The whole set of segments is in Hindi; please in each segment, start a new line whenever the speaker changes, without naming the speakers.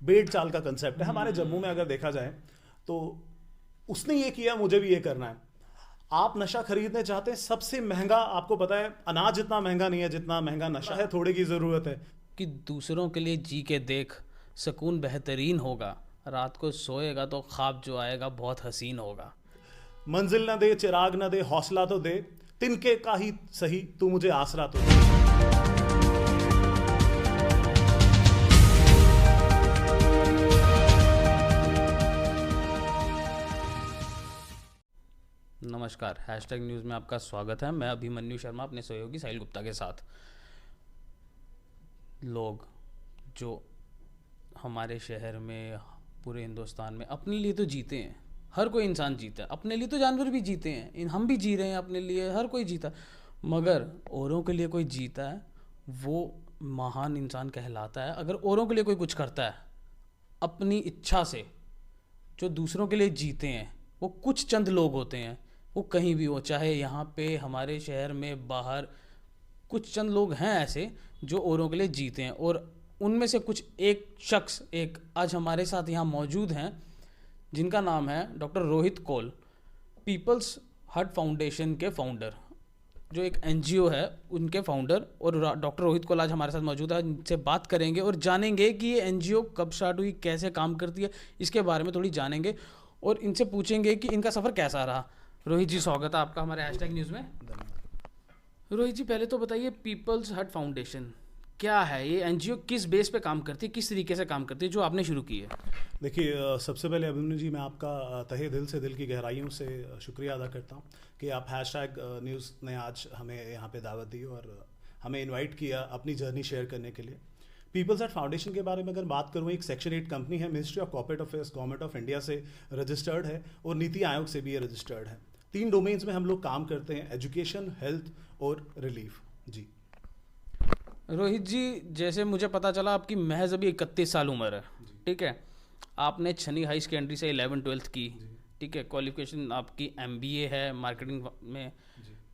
बेड़ चाल का कंसेप्ट है हमारे जम्मू में, अगर देखा जाए तो उसने ये किया, मुझे भी ये करना है। आप नशा खरीदने चाहते हैं, सबसे महंगा, आपको पता है अनाज इतना महंगा नहीं है जितना महंगा नशा है, थोड़े की ज़रूरत है।
कि दूसरों के लिए जी के देख, सुकून बेहतरीन होगा, रात को सोएगा तो ख्वाब जो आएगा बहुत हसीन होगा।
मंजिल न दे चिराग न दे, हौसला तो दे, तिनके का ही सही तू मुझे आसरा तो दे।
नमस्कार, हैशटैग न्यूज़ में आपका स्वागत है। मैं अभिमन्यु शर्मा अपने सहयोगी साहिल गुप्ता के साथ। लोग जो हमारे शहर में, पूरे हिंदुस्तान में अपने लिए तो जीते हैं, हर कोई इंसान जीता है अपने लिए, तो जानवर भी जीते हैं, हम भी जी रहे हैं अपने लिए, हर कोई जीता, मगर औरों के लिए कोई जीता है वो महान इंसान कहलाता है। अगर औरों के लिए कोई कुछ करता है अपनी इच्छा से, जो दूसरों के लिए जीते हैं, वो कुछ चंद लोग होते हैं, वो कहीं भी हो, चाहे यहाँ पे हमारे शहर में, बाहर, कुछ चंद लोग हैं ऐसे जो औरों के लिए जीते हैं। और उनमें से कुछ एक शख्स एक आज हमारे साथ यहाँ मौजूद हैं, जिनका नाम है डॉक्टर रोहित कौल, पीपल्स हट फाउंडेशन के फाउंडर, जो एक एनजीओ है उनके फाउंडर। और डॉक्टर रोहित कौल आज हमारे साथ मौजूद है, इनसे बात करेंगे और जानेंगे कि ये एनजीओ कब स्टार्ट हुई, कैसे काम करती है, इसके बारे में थोड़ी जानेंगे और इनसे पूछेंगे कि इनका सफ़र कैसा रहा। रोहित जी, स्वागत है आपका हमारे हैशटैग न्यूज़ में। रोहित जी, पहले तो बताइए पीपल्स हट फाउंडेशन क्या है, ये एनजीओ किस बेस पे काम करती है, किस तरीके से काम करती है, जो आपने शुरू की है?
देखिए, सबसे पहले अभिमन्यु जी, मैं आपका तहे दिल से, दिल की गहराइयों से शुक्रिया अदा करता हूँ कि आप हैशटैग न्यूज़ ने आज हमें यहाँ पे दावत दी और हमें इनवाइट किया अपनी जर्नी शेयर करने के लिए। पीपल्स हट फाउंडेशन के बारे में अगर बात करूँ, एक सेक्शन 8 कंपनी है, ministry of corporate affairs, government of India से रजिस्टर्ड है और नीति आयोग से भी ये रजिस्टर्ड है। 3 डोमेन्स में हम लोग काम करते हैं, एजुकेशन, हेल्थ और रिलीफ। जी
रोहित जी, जैसे मुझे पता चला आपकी महज अभी 31 साल उम्र है, ठीक है। आपने छनी हाई सेकेंडरी से 11-12 की, ठीक है। क्वालिफिकेशन आपकी MBA है, मार्केटिंग में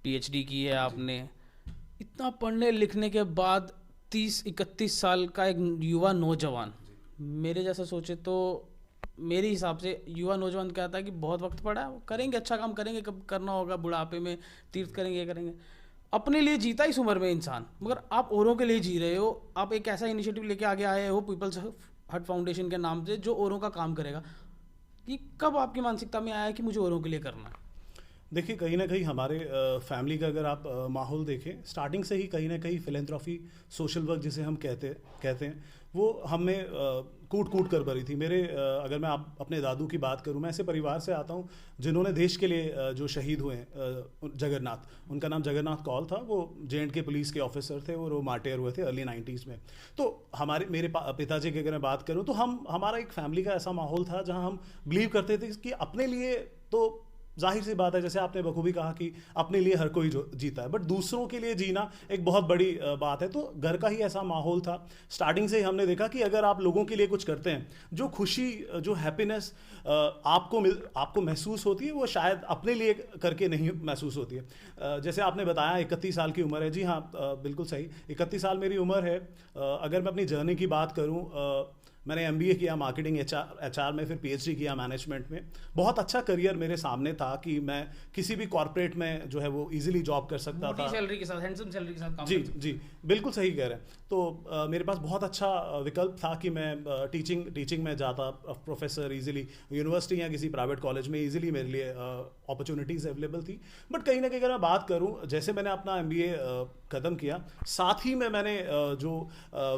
PhD की है आपने। इतना पढ़ने लिखने के बाद 30-31 साल का एक युवा नौजवान, मेरे जैसा सोचे तो मेरे हिसाब से युवा नौजवान कहता है कि बहुत वक्त पड़ा है, करेंगे, अच्छा काम करेंगे, कब करना होगा बुढ़ापे में, तीर्थ करेंगे, ये करेंगे। अपने लिए जीता इस उम्र में इंसान, मगर आप औरों के लिए जी रहे हो। आप एक ऐसा इनिशिएटिव लेके आगे आए हो पीपल्स हट फाउंडेशन के नाम से, जो औरों का काम करेगा। ये कब आपकी मानसिकता में आया कि मुझे औरों के लिए करना है?
देखिए, कहीं ना कहीं हमारे फैमिली का अगर आप माहौल देखें, स्टार्टिंग से ही कहीं ना कहीं फिलेंथ्रॉफी, सोशल वर्क जिसे हम कहते हैं, वो हमें कूट कूट कर भरी थी। मेरे अगर मैं अपने दादू की बात करूं, मैं ऐसे परिवार से आता हूं जिन्होंने देश के लिए जो शहीद हुए हैं, जगन्नाथ, उनका नाम जगन्नाथ कौल था, वो J&K पुलिस के ऑफिसर थे और वो मार्टेयर हुए थे अर्ली 90s में। तो मेरे पिताजी की अगर मैं बात करूं तो हमारा एक फैमिली का ऐसा माहौल था जहां हम बिलीव करते थे कि अपने लिए तो जाहिर सी बात है, जैसे आपने बखूबी कहा कि अपने लिए हर कोई जीता है, बट दूसरों के लिए जीना एक बहुत बड़ी बात है। तो घर का ही ऐसा माहौल था। स्टार्टिंग से ही हमने देखा कि अगर आप लोगों के लिए कुछ करते हैं, जो खुशी, जो हैप्पीनेस आपको महसूस होती है, वो शायद अपने लिए करके नहीं महसूस होती है। जैसे आपने बताया 31 साल की उम्र है, जी हाँ, बिल्कुल सही, 31 साल मेरी उम्र है। अगर मैं अपनी जर्नी की बात करूँ, मैंने MBA किया मार्केटिंग HR में, फिर PhD किया मैनेजमेंट में। बहुत अच्छा करियर मेरे सामने था कि मैं किसी भी कॉर्पोरेट में जो है वो इजीली जॉब कर सकता था,
सैलरी के साथ, हैंडसम सैलरी के साथ काम
जी जी, बिल्कुल सही कह रहे हैं। तो मेरे पास बहुत अच्छा विकल्प था कि मैं टीचिंग में जाता, प्रोफेसर इजीली, यूनिवर्सिटी या किसी प्राइवेट कॉलेज में इजीली मेरे लिए अपॉर्चुनिटीज़ अवेलेबल थी। बट कहीं ना कहीं अगर मैं बात करूं, जैसे मैंने अपना MBA ख़त्म किया, साथ ही में मैंने जो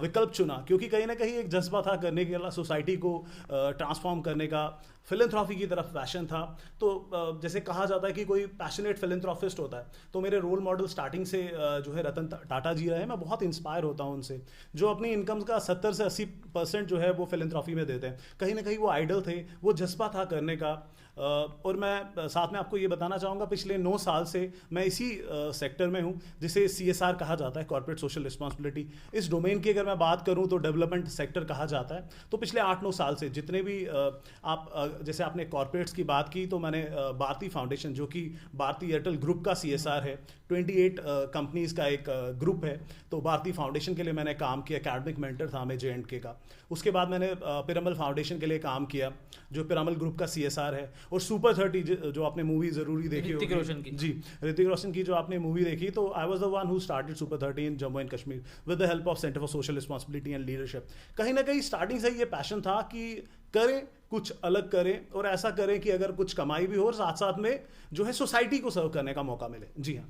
विकल्प चुना, क्योंकि कहीं ना कहीं एक जज्बा था करने के लिए, सोसाइटी को ट्रांसफॉर्म करने का, फिलेंथ्रॉफी की तरफ पैशन था। तो जैसे कहा जाता है कि कोई पैशनेट फिलेंथ्रॉफिस्ट होता है, तो मेरे रोल मॉडल स्टार्टिंग से जो है रतन टाटा जी रहे हैं। मैं बहुत इंस्पायर होता हूं उनसे, जो अपनी इनकम का 70 से 80% जो है वो फिलेंथ्रॉफी में देते हैं। कहीं ना कहीं वो आइडल थे, वो जज्बा था करने का। और मैं साथ में आपको ये बताना चाहूँगा, पिछले 9 साल से मैं इसी सेक्टर में हूँ जिसे CSR कहा जाता है, कॉर्पोरेट सोशल रिस्पॉन्सिबिलिटी। इस डोमेन की अगर मैं बात करूँ तो डेवलपमेंट सेक्टर कहा जाता है। तो पिछले 8-9 साल से जितने भी आप और जैसे आपने कॉर्पोरेट्स की बात की तो मैंने भारती फाउंडेशन जो कि भारती एयरटेल ग्रुप का CSR है, 28 कंपनीज का एक ग्रुप है, तो भारती फाउंडेशन के लिए मैंने काम किया, एकेडमिक मेंटर था मैं JNK का। उसके बाद मैंने पिरामल फाउंडेशन के लिए काम किया जो पिरामल ग्रुप का CSR है, और सुपर 30 जो आपने मूवी ज़रूरी देखी
ऋतिक रोशन की,
जी ऋतिक रोशन की जो आपने मूवी देखी, तो I was the one who started super 30 in Jammu and Kashmir with the help of centre for social responsibility and leadership. कहीं ना कहीं स्टार्टिंग से ये पैशन था कि करें कुछ अलग करें, और ऐसा करें कि अगर कुछ कमाई भी हो और साथ साथ में जो है सोसाइटी को सर्व करने का मौका मिले। जी हाँ,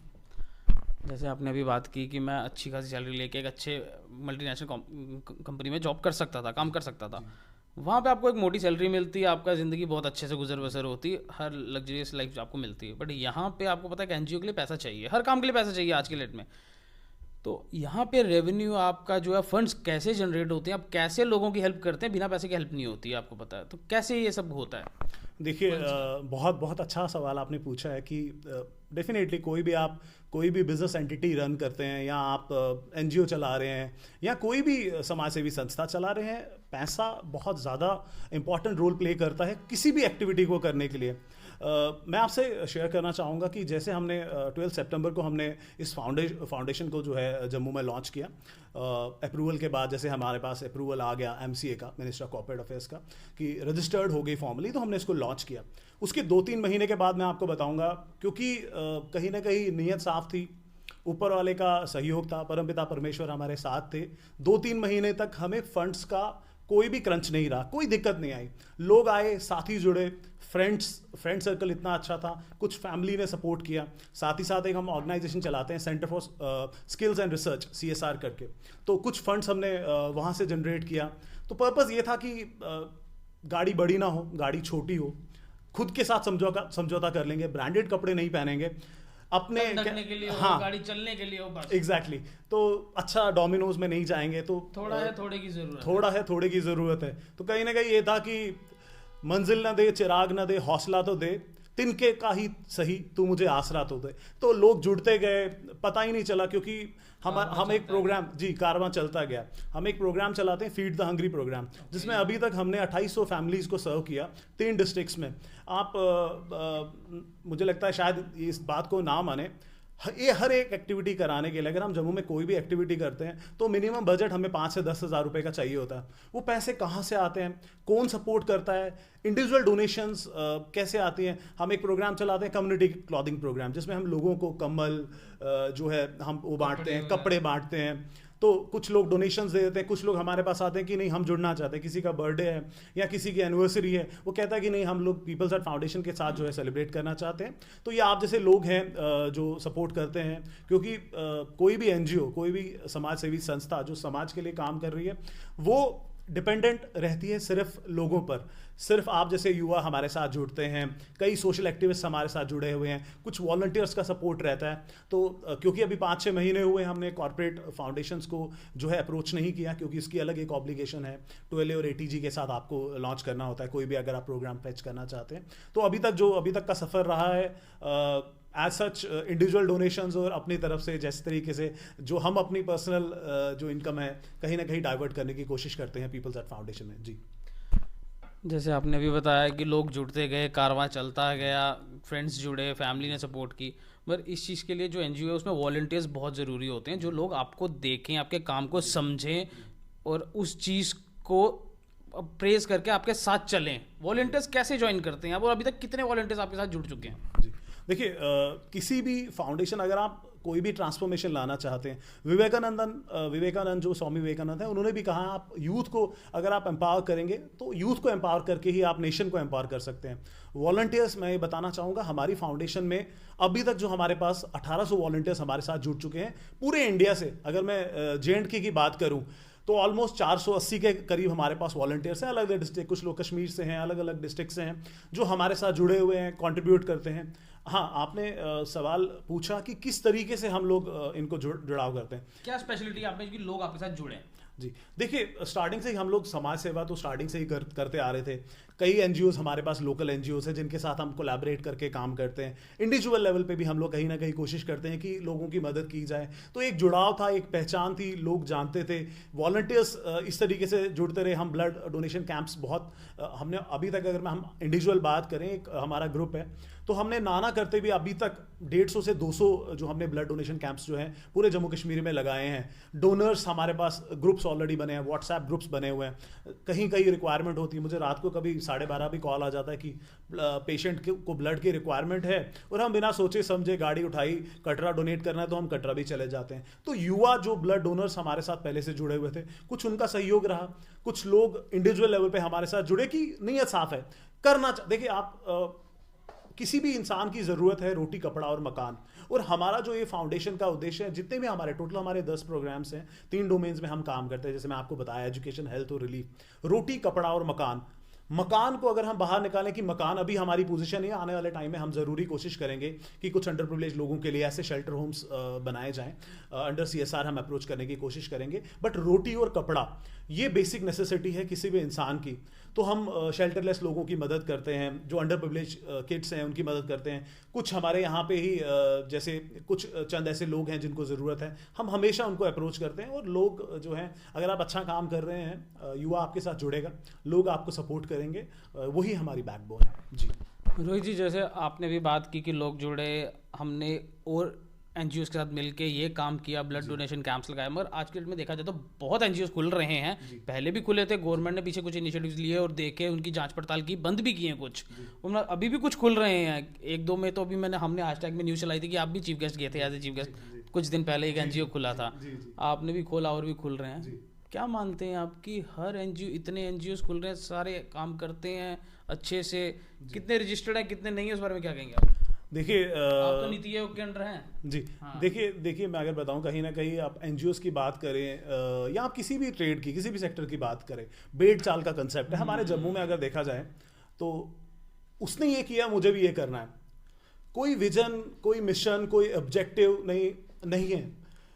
जैसे आपने अभी बात की कि मैं अच्छी खासी सैलरी लेके एक अच्छे मल्टीनेशनल कंपनी में जॉब कर सकता था, काम कर सकता था, वहाँ पे आपको एक मोटी सैलरी मिलती है, आपका ज़िंदगी बहुत अच्छे से गुजर बसर होती है, हर लग्जरियस लाइफ आपको मिलती है। बट यहाँ पे आपको पता है कि NGO के लिए पैसा चाहिए, हर काम के लिए पैसा चाहिए आज के डेट में। तो यहाँ पे रेवेन्यू आपका जो है, फंड्स कैसे जनरेट होते हैं, आप कैसे लोगों की हेल्प करते हैं, बिना पैसे की हेल्प नहीं होती है, आपको पता है, तो कैसे ये सब होता है?
देखिए बहुत बहुत अच्छा सवाल आपने पूछा है कि डेफिनेटली कोई भी बिजनेस एंटिटी रन करते हैं, या आप NGO चला रहे हैं, या कोई भी समाज सेवी संस्था चला रहे हैं, पैसा बहुत ज़्यादा इंपॉर्टेंट रोल प्ले करता है किसी भी एक्टिविटी को करने के लिए। मैं आपसे शेयर करना चाहूँगा कि जैसे हमने 12 सितंबर को हमने इस फाउंडेशन को जो है जम्मू में लॉन्च किया। अप्रूवल के बाद जैसे हमारे पास अप्रूवल आ गया MCA का, मिनिस्टर ऑफ कॉर्पोरेट अफेयर्स का, कि रजिस्टर्ड हो गई फॉर्मली, तो हमने इसको लॉन्च किया। उसके 2-3 महीने के बाद मैं आपको बताऊँगा, क्योंकि कहीं ना कहीं नीयत साफ थी, ऊपर वाले का सहयोग था, परमपिता परमेश्वर हमारे साथ थे। 2-3 महीने तक हमें फंड्स का कोई भी क्रंच नहीं रहा, कोई दिक्कत नहीं आई। लोग आए, साथी जुड़े, फ्रेंड सर्कल इतना अच्छा था, कुछ फैमिली ने सपोर्ट किया। साथ ही साथ एक हम ऑर्गेनाइजेशन चलाते हैं, centre for skills and research CSR करके, तो कुछ फंड्स हमने वहाँ से जनरेट किया। तो पर्पज़ ये था कि गाड़ी बड़ी ना हो, गाड़ी छोटी हो, खुद के साथ समझौता कर लेंगे, ब्रांडेड कपड़े नहीं पहनेंगे, अपने
के लिए
हाँ,
हो, गाड़ी चलने के लिए हो, बस
एग्जैक्टली। तो अच्छा डोमिनोज में नहीं जाएंगे, तो
थोड़ा है थोड़े की ज़रूरत
थोड़े की ज़रूरत है। तो कहीं ना कहीं ये था कि मंजिल ना दे, चिराग ना दे, हौसला तो दे, तिनके का ही सही तू मुझे आसरा तो दे। तो लोग जुड़ते गए, पता ही नहीं चला, क्योंकि हम एक प्रोग्राम, जी कारवां चलता गया। हम एक प्रोग्राम चलाते हैं, फीड द हंग्री प्रोग्राम, जिसमें अभी तक हमने 2800 फैमिलीज़ को सर्व किया 3 डिस्ट्रिक्ट्स में। आप मुझे लगता है शायद इस बात को ना माने, ये हर एक एक्टिविटी कराने के लिए अगर हम जम्मू में कोई भी एक्टिविटी करते हैं तो मिनिमम बजट हमें 5 से 10 हज़ार रुपये का चाहिए होता है। वो पैसे कहाँ से आते हैं, कौन सपोर्ट करता है, इंडिविजुअल डोनेशंस कैसे आती हैं। हम एक प्रोग्राम चलाते हैं, कम्युनिटी क्लॉथिंग प्रोग्राम, जिसमें हम लोगों को कम्बल जो है हम वो बांटते हैं, कपड़े बांटते हैं। तो कुछ लोग डोनेशंस दे देते हैं, कुछ लोग हमारे पास आते हैं कि नहीं हम जुड़ना चाहते हैं, किसी का बर्थडे है या किसी की एनिवर्सरी है, वो कहता है कि नहीं हम लोग पीपल्स आर्ट फाउंडेशन के साथ जो है सेलिब्रेट करना चाहते हैं। तो ये आप जैसे लोग हैं जो सपोर्ट करते हैं, क्योंकि कोई भी NGO, कोई भी समाज सेवी संस्था जो समाज के लिए काम कर रही है, वो डिपेंडेंट रहती है सिर्फ लोगों पर। सिर्फ आप जैसे युवा हमारे साथ जुड़ते हैं, कई सोशल एक्टिविस्ट हमारे साथ जुड़े हुए हैं, कुछ वॉलंटियर्स का सपोर्ट रहता है। तो क्योंकि अभी 5-6 महीने हुए हमने कॉर्पोरेट फाउंडेशंस को जो है अप्रोच नहीं किया, क्योंकि इसकी अलग एक ऑब्लिगेशन है, 12A और ATG के साथ आपको लॉन्च करना होता है कोई भी अगर आप प्रोग्राम फैच करना चाहते हैं। तो अभी तक का सफ़र रहा है एज सच इंडिविजुअल डोनेशंस और अपनी तरफ से जिस तरीके से जो हम अपनी पर्सनल जो इनकम है कहीं ना कहीं डाइवर्ट करने की कोशिश करते हैं पीपल्स आर्ट फाउंडेशन में। जी,
जैसे आपने भी बताया कि लोग जुड़ते गए, कारवां चलता गया, फ्रेंड्स जुड़े, फैमिली ने सपोर्ट की, मगर इस चीज़ के लिए जो NGO है उसमें वॉलंटियर्स बहुत ज़रूरी होते हैं, जो लोग आपको देखें, आपके काम को समझें और उस चीज़ को प्रेज करके आपके साथ चलें। वॉलंटियर्स कैसे ज्वाइन करते हैं आप, और अभी तक कितने वॉलंटियर्स आपके साथ जुड़ चुके हैं?
जी देखिए, किसी भी फाउंडेशन अगर आप कोई भी ट्रांसफॉर्मेशन लाना चाहते हैं, विवेकानंद जो स्वामी विवेकानंद है, उन्होंने भी कहा आप यूथ को अगर आप एम्पावर करेंगे तो यूथ को एम्पावर करके ही आप नेशन को एम्पावर कर सकते हैं। वॉलंटियर्स मैं ये बताना चाहूँगा, हमारी फाउंडेशन में अभी तक जो हमारे पास 1800 वॉलंटियर्स हमारे साथ जुड़ चुके हैं पूरे इंडिया से। अगर मैं J&K की बात करूँ तो ऑलमोस्ट 480 के करीब हमारे पास वॉलंटियर्स हैं, अलग अलग डिस्ट्रिक्ट, कुछ लोग कश्मीर से हैं, अलग अलग डिस्ट्रिक्ट से हैं, जो हमारे साथ जुड़े हुए हैं, कंट्रीब्यूट करते हैं। हाँ, आपने सवाल पूछा कि किस तरीके से हम लोग इनको जुड़ाव करते हैं।
क्या स्पेशलिटी आप में कि लोग आपके साथ जुड़े?
जी, देखिए स्टार्टिंग से ही हम लोग समाज सेवा तो स्टार्टिंग से ही करते आ रहे थे। कई एनजीओज हमारे पास लोकल एनजीओज हैं जिनके साथ हम कोलैबोरेट करके काम करते हैं। इंडिविजुअल लेवल पे भी हम लोग कहीं ना कहीं कोशिश करते हैं कि लोगों की मदद की जाए। तो एक जुड़ाव था, एक पहचान थी, लोग जानते थे, वॉलंटियर्स इस तरीके से जुड़ते रहे। हम ब्लड डोनेशन कैंप्स बहुत हमने अभी तक, अगर हम इंडिविजुअल बात करें, एक हमारा ग्रुप है तो हमने नाना करते भी अभी तक 150 से 200 जो हमने ब्लड डोनेशन कैंप्स जो हैं पूरे जम्मू कश्मीर में लगाए हैं। डोनर्स हमारे पास ग्रुप्स ऑलरेडी बने हैं, व्हाट्सएप ग्रुप्स बने हुए हैं। कहीं कहीं रिक्वायरमेंट होती है, मुझे रात को कभी 12:30 भी कॉल आ जाता है कि पेशेंट को ब्लड की रिक्वायरमेंट है, और हम बिना सोचे समझे गाड़ी उठाई, कटरा डोनेट करना है तो हम कटरा भी चले जाते हैं। तो युवा जो ब्लड डोनर्स हमारे साथ पहले से जुड़े हुए थे, कुछ उनका सहयोग रहा, कुछ लोग इंडिविजुअल लेवल पे हमारे साथ जुड़े कि नीयत साफ है, करना। देखिए आप किसी भी इंसान की ज़रूरत है रोटी, कपड़ा और मकान, और हमारा जो ये फाउंडेशन का उद्देश्य है, जितने भी हमारे टोटल हमारे 10 प्रोग्राम्स हैं, 3 डोमेन्स में हम काम करते हैं, जैसे मैं आपको बताया, एजुकेशन, हेल्थ और रिलीफ। रोटी, कपड़ा और मकान। मकान को अगर हम बाहर निकालें कि मकान अभी हमारी पोजीशन है, आने वाले टाइम में हम ज़रूरी कोशिश करेंगे कि कुछ अंडर प्रिविलेज लोगों के लिए ऐसे शेल्टर होम्स बनाए जाएं। अंडर CSR हम अप्रोच करने की कोशिश करेंगे। बट रोटी और कपड़ा ये बेसिक नेसेसिटी है किसी भी इंसान की। तो हम शेल्टरलेस लोगों की मदद करते हैं, जो अंडर प्रिविलेज किड्स हैं उनकी मदद करते हैं। कुछ हमारे यहाँ पे ही जैसे कुछ चंद ऐसे लोग हैं जिनको ज़रूरत है, हम हमेशा उनको अप्रोच करते हैं। और लोग जो हैं, अगर आप अच्छा काम कर रहे हैं, युवा आपके साथ जुड़ेगा, लोग आपको सपोर्ट करेंगे, वही हमारी बैकबोन है। जी
रोहित जी, जैसे आपने भी बात की कि लोग जुड़े, हमने और एनजीओज के साथ मिलके ये काम किया, ब्लड डोनेशन कैंप्स लगाए, मगर आज के डेट में देखा जाए तो बहुत एनजीओज खुल रहे हैं। पहले भी खुले थे, गवर्नमेंट ने पीछे कुछ इनिशिएटिव्स लिए और देखे, उनकी जांच पड़ताल की, बंद भी किए कुछ, अभी भी कुछ खुल रहे हैं। एक दो में तो अभी हमने हैशटैग में न्यूज़ चलाई थी कि आप भी चीफ गेस्ट गए थे, एज ए चीफ गेस्ट। कुछ दिन पहले एक एनजीओ खुला था, आपने भी खोला और भी खुल रहे हैं। क्या मानते हैं आप कि हर एनजीओ, इतने एनजीओज खुल रहे हैं, सारे काम करते हैं अच्छे से, कितने रजिस्टर्ड हैं कितने नहीं है, उस बारे में क्या कहेंगे आप?
देखिए
आप तो नीति आयोग के अंडर हैं
जी। हाँ। देखिए मैं अगर बताऊं, कहीं ना कहीं आप एनजीओज की बात करें या आप किसी भी ट्रेड की, किसी भी सेक्टर की बात करें, बेड़ चाल का कंसेप्ट है हमारे जम्मू में। अगर देखा जाए तो उसने ये किया, मुझे भी ये करना है। कोई विजन, कोई मिशन, कोई ऑब्जेक्टिव नहीं है।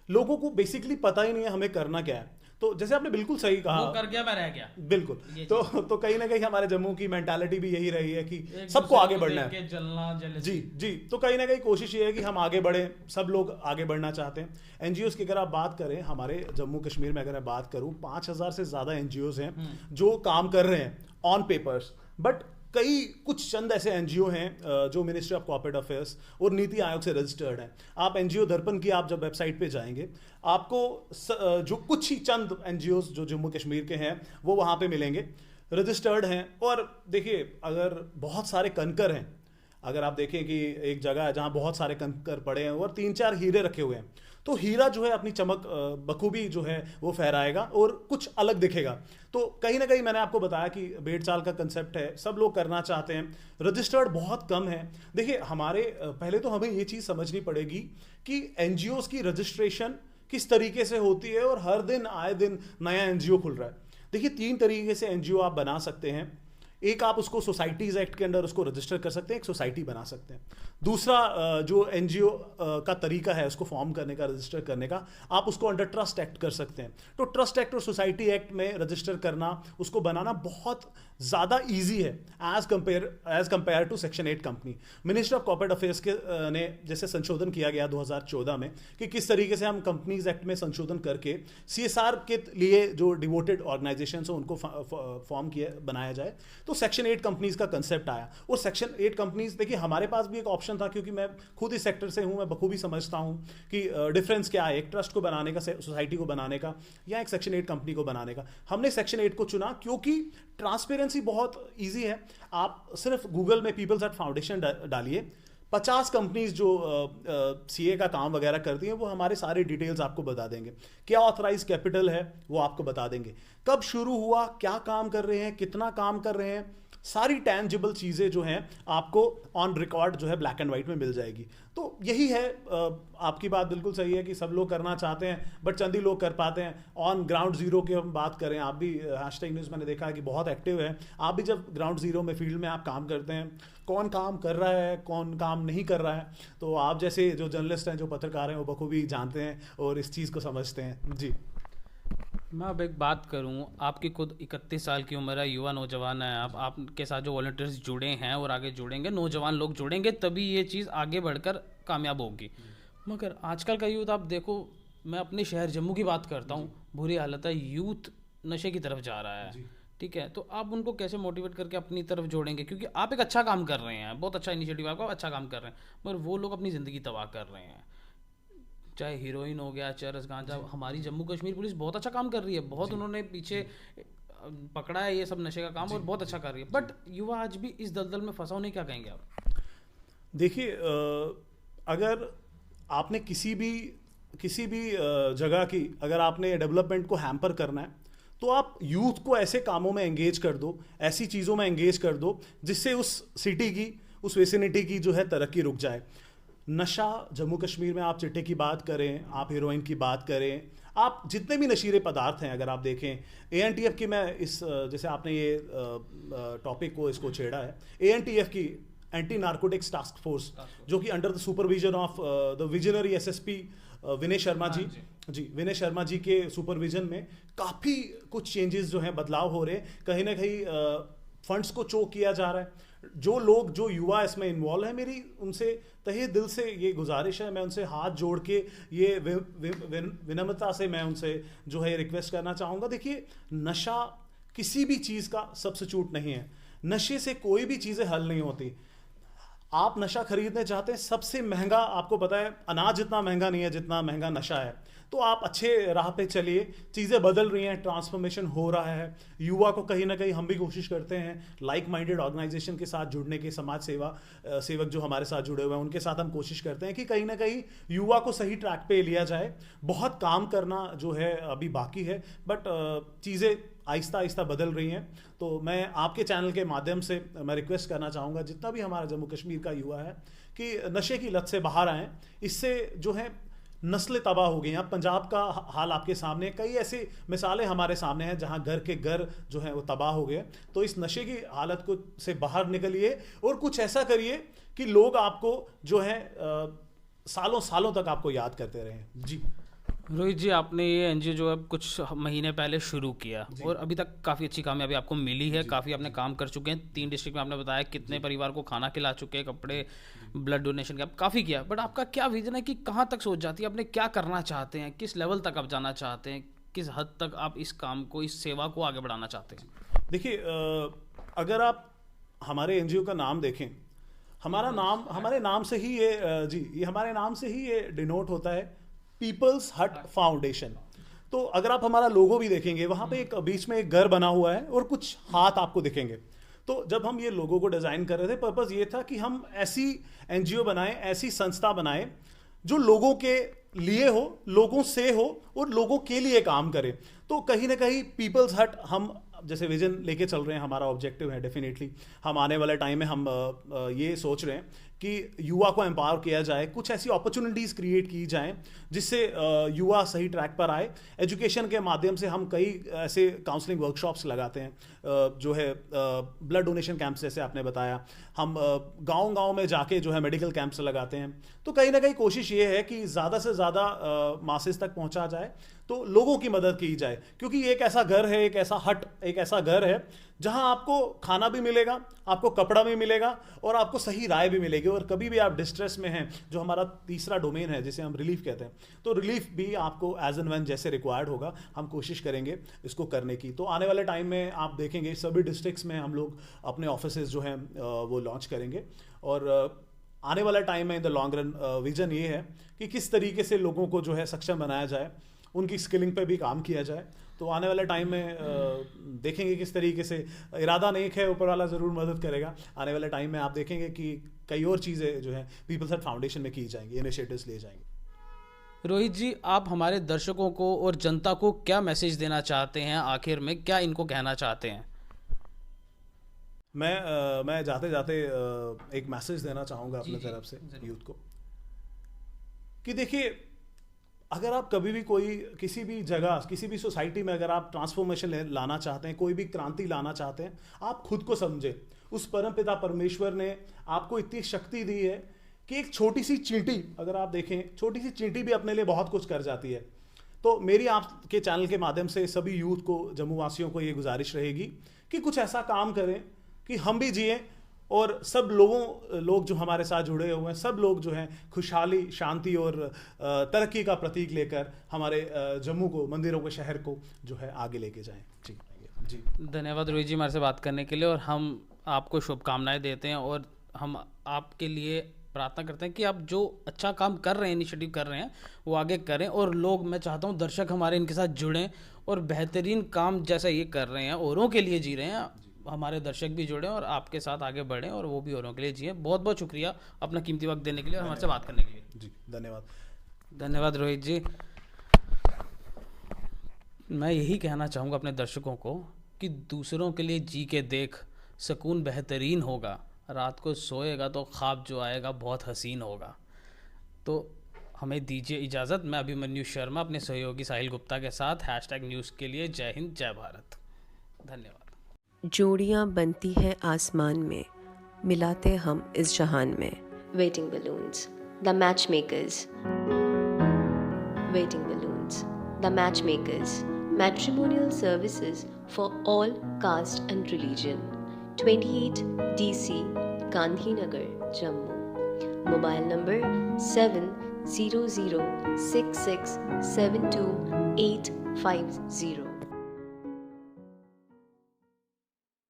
लोगों को बेसिकली पता ही नहीं है हमें करना क्या है। तो जैसे आपने बिल्कुल सही कहा,
वो कर गया मैं रह गया,
बिल्कुल। तो कहीं ना कहीं हमारे जम्मू की मेंटालिटी भी यही रही है कि सबको आगे बढ़ना है, जी। तो कहीं ना कहीं कोशिश ये है कि हम आगे बढ़े, सब लोग आगे बढ़ना चाहते हैं। एनजीओज की अगर आप बात करें, हमारे जम्मू कश्मीर में अगर मैं बात करूं, 5000 से ज़्यादा एनजीओज हैं जो काम कर रहे हैं ऑन पेपर्स। बट कुछ चंद ऐसे एनजीओ हैं जो मिनिस्ट्री ऑफ कॉर्पोरेट अफेयर्स और नीति आयोग से रजिस्टर्ड हैं। आप एनजीओ दर्पण की आप जब वेबसाइट पे जाएंगे, आपको जो कुछ ही चंद एनजीओ जो जम्मू कश्मीर के हैं वो वहाँ पे मिलेंगे, रजिस्टर्ड हैं। और देखिए, अगर बहुत सारे कंकर हैं, अगर आप देखें कि एक जगह है जहाँ बहुत सारे कंकर पड़े हैं और 3-4 हीरे रखे हुए हैं, तो हीरा जो है अपनी चमक बखूबी जो है वो फहराएगा और कुछ अलग दिखेगा। तो कहीं ना कहीं मैंने आपको बताया कि बेड़ चाल का कंसेप्ट है, सब लोग करना चाहते हैं, रजिस्टर्ड बहुत कम है। देखिए हमारे पहले तो हमें ये चीज़ समझनी पड़ेगी कि एनजीओज की रजिस्ट्रेशन किस तरीके से होती है, और हर दिन आए दिन नया एनजीओ खुल रहा है। देखिए 3 तरीके से एनजीओ आप बना सकते हैं। एक, आप उसको सोसाइटीज़ एक्ट के अंडर उसको रजिस्टर कर सकते हैं, एक सोसाइटी बना सकते हैं। दूसरा जो एनजीओ का तरीका है उसको फॉर्म करने का, रजिस्टर करने का, आप उसको अंडर ट्रस्ट एक्ट कर सकते हैं। तो ट्रस्ट एक्ट और सोसाइटी एक्ट में रजिस्टर करना, उसको बनाना बहुत ज़्यादा ईजी है as compare to section 8 company. Ministry of corporate affairs के ने जैसे संशोधन किया गया 2014 में कि किस तरीके से हम कंपनीज एक्ट में संशोधन करके CSR के लिए जो डिवोटेड ऑर्गेनाइजेशन हो उनको फॉर्म बनाया जाए। तो सेक्शन 8 कंपनीज का कंसेप्ट आया। और सेक्शन 8 कंपनीज, देखिए हमारे पास भी एक ऑप्शन था, क्योंकि मैं खुद इस सेक्टर से हूं, मैं बखूबी समझता हूं कि डिफरेंस क्या है एक ट्रस्ट को बनाने का, सोसाइटी को बनाने का, या एक सेक्शन 8 कंपनी को बनाने का। हमने सेक्शन 8 को चुना क्योंकि ट्रांसपेरेंसी बहुत ईजी है। आप सिर्फ गूगल में पीपल्स एट फाउंडेशन डालिए, 50 कंपनीज जो CA का काम वगैरह करती हैं वो हमारे सारे डिटेल्स आपको बता देंगे। क्या ऑथराइज कैपिटल है वो आपको बता देंगे, कब शुरू हुआ, क्या काम कर रहे हैं, कितना काम कर रहे हैं, सारी टैंजिबल चीज़ें जो हैं आपको ऑन रिकॉर्ड जो है ब्लैक एंड वाइट में मिल जाएगी। तो यही है, आपकी बात बिल्कुल सही है कि सब लोग करना चाहते हैं बट चंद ही लोग कर पाते हैं। ऑन ग्राउंड जीरो की हम बात करें, आप भी हैशटैग न्यूज़ मैंने देखा है कि बहुत एक्टिव है, आप भी जब ग्राउंड जीरो में फील्ड में आप काम करते हैं, कौन काम कर रहा है कौन काम नहीं कर रहा है, तो आप जैसे जो जर्नलिस्ट हैं, जो पत्रकार हैं, वो बखूबी जानते हैं और इस चीज़ को समझते हैं। जी
मैं अब एक बात करूं, आपकी खुद 31 साल की उम्र है, युवा नौजवान है आप, आपके साथ जो वॉलंटियर्स जुड़े हैं और आगे जुड़ेंगे, नौजवान लोग जुड़ेंगे, तभी ये चीज़ आगे बढ़कर कामयाब होगी। मगर आजकल का यूथ आप देखो, मैं अपने शहर जम्मू की बात करता हूँ, बुरी हालत है, यूथ नशे की तरफ जा रहा है। ठीक है, तो आप उनको कैसे मोटिवेट करके अपनी तरफ जोड़ेंगे? क्योंकि आप एक अच्छा काम कर रहे हैं, बहुत अच्छा इनिशिएटिव आपका, अच्छा काम कर रहे हैं, मगर वो लोग अपनी ज़िंदगी तबाह कर रहे हैं। चाहे हीरोइन हो गया, चरस गांजा, हमारी जम्मू कश्मीर पुलिस बहुत अच्छा काम कर रही है, बहुत उन्होंने पीछे पकड़ा है ये सब नशे का काम, और बहुत अच्छा कर रही है। बट युवा आज भी इस दलदल में फंसा, उन्हें क्या कहेंगे आप?
देखिए, अगर आपने किसी भी जगह की, अगर आपने डेवलपमेंट को हैम्पर करना है, तो आप यूथ को ऐसे कामों में एंगेज कर दो, ऐसी चीज़ों में एंगेज कर दो जिससे उस सिटी की, उस वेसिनिटी की जो है तरक्की रुक जाए। नशा जम्मू कश्मीर में, आप चिट्टे की बात करें, आप हीरोइन की बात करें, आप जितने भी नशीले पदार्थ हैं, अगर आप देखें, ANTF की, मैं इस जैसे आपने ये टॉपिक को इसको छेड़ा है, ANTF की एंटी नार्कोटिक्स टास्क फोर्स, जो कि under the supervision of the visionary SSP Vinay Sharma ji, Vinay Sharma ji के सुपरविजन में काफ़ी कुछ चेंजेस जो हैं, बदलाव हो रहे हैं। कहीं ना कहीं फंड्स को चोक किया जा रहा है। जो लोग, जो युवा इसमें इन्वॉल्व है, मेरी उनसे तहे दिल से ये गुजारिश है, मैं उनसे हाथ जोड़ के ये विनम्रता से मैं उनसे जो है रिक्वेस्ट करना चाहूँगा। देखिए, नशा किसी भी चीज़ का सब्स्टिट्यूट नहीं है, नशे से कोई भी चीज़ें हल नहीं होती। आप नशा खरीदने चाहते हैं, सबसे महंगा, आपको पता है अनाज जितना महंगा नहीं है जितना महंगा नशा है, तो आप अच्छे राह पे चलिए, चीज़ें बदल रही हैं, ट्रांसफॉर्मेशन हो रहा है। युवा को कहीं ना कहीं हम भी कोशिश करते हैं लाइक माइंडेड ऑर्गेनाइजेशन के साथ जुड़ने की, समाज सेवक जो हमारे साथ जुड़े हुए हैं उनके साथ हम कोशिश करते हैं कि कहीं ना कहीं युवा को सही ट्रैक पे लिया जाए। बहुत काम करना जो है अभी बाकी है, बट चीज़ें आहिस्ता आहिस्ता बदल रही हैं। तो मैं आपके चैनल के माध्यम से मैं रिक्वेस्ट करना चाहूँगा, जितना भी हमारा जम्मू कश्मीर का युवा है, कि नशे की लत से बाहर आएँ। इससे जो है नस्लें तबाह हो गई हैं। अब पंजाब का हाल आपके सामने, कई ऐसी मिसालें हमारे सामने हैं जहां घर के घर जो है वो तबाह हो गए। तो इस नशे की हालत को से बाहर निकलिए और कुछ ऐसा करिए कि लोग आपको जो है सालों सालों तक आपको याद करते रहें। जी
रोहित जी, आपने ये NGO जो है कुछ महीने पहले शुरू किया और अभी तक काफ़ी अच्छी कामयाबी आपको मिली है, काफ़ी आपने काम कर चुके हैं, 3 डिस्ट्रिक्ट में आपने बताया कितने परिवार को खाना खिला चुके हैं, कपड़े, ब्लड डोनेशन का काफ़ी किया। बट आपका क्या विजन है कि कहाँ तक सोच जाती है, अपने क्या करना चाहते हैं, किस लेवल तक आप जाना चाहते हैं, किस हद तक आप इस काम को, इस सेवा को आगे बढ़ाना चाहते हैं?
देखिए, अगर आप हमारे NGO का नाम देखें, हमारा नाम, हमारे नाम से ही ये हमारे नाम से ही ये डिनोट होता है, पीपल्स हट फाउंडेशन। तो अगर आप हमारा लोगो भी देखेंगे, वहाँ पे एक बीच में एक घर बना हुआ है और कुछ हाथ आपको दिखेंगे। तो जब हम ये लोगो को डिज़ाइन कर रहे थे, पर्पस ये था कि हम ऐसी NGO बनाएं, ऐसी संस्था बनाएं जो लोगों के लिए हो, लोगों से हो और लोगों के लिए काम करे। तो कहीं ना कहीं पीपल्स हट, हम जैसे विजन लेके चल रहे हैं, हमारा ऑब्जेक्टिव है डेफिनेटली, हम आने वाले टाइम में हम ये सोच रहे हैं कि युवा को एम्पावर किया जाए, कुछ ऐसी अपॉर्चुनिटीज़ क्रिएट की जाएं जिससे युवा सही ट्रैक पर आए। एजुकेशन के माध्यम से हम कई ऐसे काउंसलिंग वर्कशॉप्स लगाते हैं, जो है ब्लड डोनेशन कैंप्स जैसे आपने बताया, हम गांव-गांव में जाके जो है मेडिकल कैंप्स लगाते हैं। तो कहीं ना कहीं कोशिश ये है कि ज़्यादा से ज़्यादा मासेस तक पहुंचा जाए, तो लोगों की मदद की जाए। क्योंकि ये एक ऐसा घर है, एक ऐसा हट, एक ऐसा घर है जहां आपको खाना भी मिलेगा, आपको कपड़ा भी मिलेगा और आपको सही राय भी मिलेगी। और कभी भी आप डिस्ट्रेस में हैं, जो हमारा तीसरा डोमेन है जिसे हम रिलीफ कहते हैं, तो रिलीफ भी आपको एज एंड व्हेन जैसे रिक्वायर्ड होगा, हम कोशिश करेंगे इसको करने की। तो आने वाले टाइम में आप देखेंगे सभी डिस्ट्रिक्ट्स में हम लोग अपने ऑफिसेज जो हैं वो लॉन्च करेंगे। और आने वाला टाइम में in the long run vision ये है कि किस तरीके से लोगों को जो है सक्षम बनाया जाए, उनकी स्किलिंग पे भी काम किया जाए। तो आने वाले टाइम में देखेंगे किस तरीके से, इरादा नेक है, ऊपर वाला ज़रूर मदद करेगा। आने वाले टाइम में आप देखेंगे कि कई और चीज़ें जो है पीपल्स हट फाउंडेशन में की जाएंगी, इनिशिएटिव्स लिए जाएंगे।
रोहित जी, आप हमारे दर्शकों को और जनता को क्या मैसेज देना चाहते हैं, आखिर में क्या इनको कहना चाहते हैं?
मैं जाते जाते एक मैसेज देना चाहूँगा अपने तरफ से यूथ को, कि देखिए, अगर आप कभी भी कोई किसी भी जगह, किसी भी सोसाइटी में अगर आप ट्रांसफॉर्मेशन लाना चाहते हैं, कोई भी क्रांति लाना चाहते हैं, आप खुद को समझें। उस परमपिता परमेश्वर ने आपको इतनी शक्ति दी है कि एक छोटी सी चींटी, अगर आप देखें, छोटी सी चींटी भी अपने लिए बहुत कुछ कर जाती है। तो मेरी आपके चैनल के माध्यम से सभी यूथ को, जम्मू वासियों को ये गुजारिश रहेगी कि कुछ ऐसा काम करें कि हम भी जिए और सब लोग जो हमारे साथ जुड़े हुए हैं, सब लोग जो हैं खुशहाली, शांति और तरक्की का प्रतीक लेकर हमारे जम्मू को, मंदिरों के शहर को जो है आगे लेके जाएं। जी जी,
धन्यवाद रोहित जी हमारे से बात करने के लिए, और हम आपको शुभकामनाएं देते हैं और हम आपके लिए प्रार्थना करते हैं कि आप जो अच्छा काम कर रहे हैं, इनिशिएटिव कर रहे हैं, वो आगे करें। और लोग, मैं चाहता हूँ दर्शक हमारे इनके साथ जुड़ें और बेहतरीन काम जैसा ये कर रहे हैं, औरों के लिए जी रहे हैं, हमारे दर्शक भी जुड़ें और आपके साथ आगे बढ़ें और वो भी औरों के लिए जिए। बहुत बहुत शुक्रिया अपना कीमती वक्त देने के लिए और हमारे से बात करने के लिए।
जी धन्यवाद।
धन्यवाद रोहित जी। मैं यही कहना चाहूँगा अपने दर्शकों को कि दूसरों के लिए जी के देख, सुकून बेहतरीन होगा। रात को सोएगा तो ख्वाब जो आएगा बहुत हसीन होगा। तो हमें दीजिए इजाज़त। मैं अभिमन्यु शर्मा अपने सहयोगी साहिल गुप्ता के साथ #न्यूज़ के लिए जय हिंद, जय भारत। धन्यवाद।
जोड़ियाँ बनती हैं आसमान में, मिलाते हम इस जहान में।
Wedding balloons, the matchmakers. Wedding balloons, the matchmakers. Matrimonial services for all caste and religion. 28 DC, Gandhinagar, Jammu. Mobile number 70066728850.